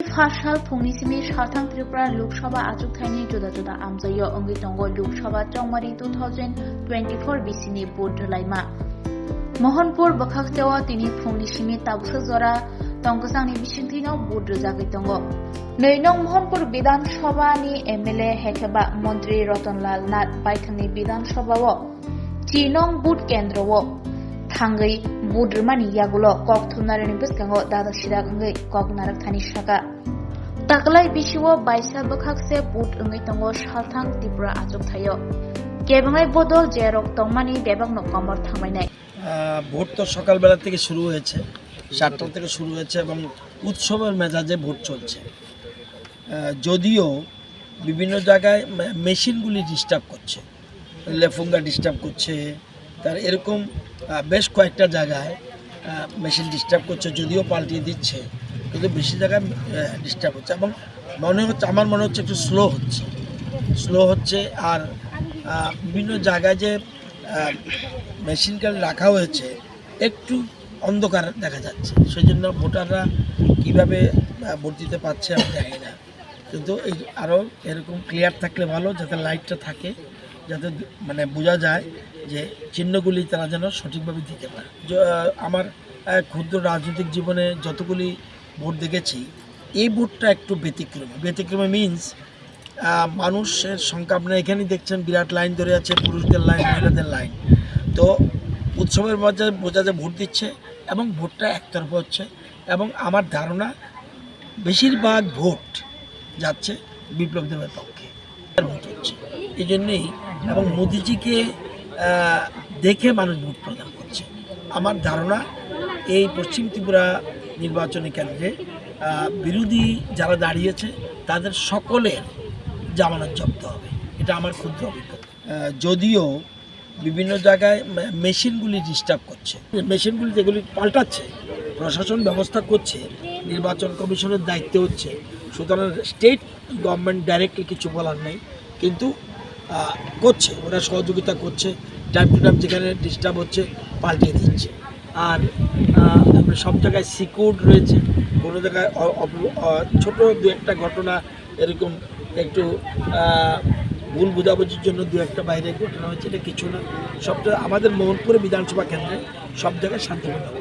फासाल फुंनिसिमि साथां त्रिपुरा लोकसभा आजुगथायनि जुदा-जुदा आमजायो अंगि दंग लोकसभा चौमारि 2024 बिसिनि भोट होलायमा मोहनपुर बखागसेव तिनि फुंनिसिमि ताबुसा जरा तंगसांनि बिसिंथिनाव भोट रोजागै दंग नै नं मोहनपुर विधानसभानि एमएलए हेखेबा मन्त्री रतनलाल नाथ बायथांनि विधानसभाव ची नं भोट केन्द्रव थांगै बुद्रमानि यागुलो कक थुनारनि बिस्कांगो दादा सिदा गंगै कक नारकथानि सागा ताकलाय बिसिवो बायसा बखागसे बुट अंगै तंगो सालथां त्रिपुरा आजुगथायो केबंगाय बदल जेरक तंमानि बेबाग नकमर थांबायनाय ভোট তো সকালবেলা থেকে শুরু হয়েছে 7টা থেকে শুরু হয়েছে এবং উৎসবের মেজাজে ভোট চলছে যদিও বিভিন্ন জায়গায় মেশিনগুলি ডিস্টার্ব করছে লেফুঙ্গা ডিস্টার্ব করছে তার এরকম বেশ কয়েকটা জায়গায় মেশিন ডিস্টার্ব করছে যদিও পাল্টিয়ে দিচ্ছে কিন্তু বেশি জায়গায় ডিস্টার্ব হচ্ছে এবং আমার মনে হচ্ছে একটু স্লো হচ্ছে আর বিভিন্ন জায়গায় যে মেশিনটা রাখা হয়েছে একটু অন্ধকার দেখা যাচ্ছে সেই জন্য ভোটাররা কীভাবে ভোট দিতে পারছে আমি জানি না কিন্তু এই আরও এরকম ক্লিয়ার থাকলে ভালো যাতে লাইটটা থাকে যাতে মানে বোঝা যায় যে চিহ্নগুলি তারা যেন সঠিকভাবে দিতে পারে আমার ক্ষুদ্র রাজনৈতিক জীবনে যতগুলি ভোট দেখেছি এই ভোটটা একটু ব্যতিক্রমী মিনস মানুষের সংখ্যা আপনারা এখানেই দেখছেন বিরাট লাইন ধরে আছে পুরুষদের লাইন মহিলাদের লাইন তো উৎসবের মধ্যে বোঝা যায় ভোট দিচ্ছে এবং ভোটটা একতরফা হচ্ছে এবং আমার ধারণা বেশিরভাগ ভোট যাচ্ছে বিপ্লব দেবের পক্ষে ভোট হচ্ছে এই জন্যেই এবং মোদিজিকে দেখে মানুষ ভোট প্রদান করছে আমার ধারণা এই পশ্চিম ত্রিপুরা নির্বাচনী কেন্দ্রে বিরোধী যারা দাঁড়িয়েছে তাদের সকলের জামানত জব্দ হবে এটা আমার ক্ষুদ্র অভিজ্ঞতা যদিও বিভিন্ন জায়গায় মেশিনগুলি ডিস্টার্ব করছে মেশিনগুলি যেগুলি পাল্টাচ্ছে প্রশাসন ব্যবস্থা করছে নির্বাচন কমিশনের দায়িত্ব হচ্ছে সুতরাং স্টেট গভর্নমেন্ট ডাইরেক্টলি কিছু বলার নেই কিন্তু করছে ওরা সহযোগিতা করছে টাইম টু টাইম যেখানে ডিস্টার্ব হচ্ছে পাল্টিয়ে দিচ্ছে আর সব জায়গায় সিকিউর রয়েছে কোনো জায়গায় ছোটো দু একটা ঘটনা এরকম একটু ভুল বোঝাবুঝির জন্য দু একটা বাইরে ঘটনা হয়েছে এটা কিছু না সবটা আমাদের মোহনপুরে বিধানসভা কেন্দ্রে সব জায়গায় শান্তিপূর্ণ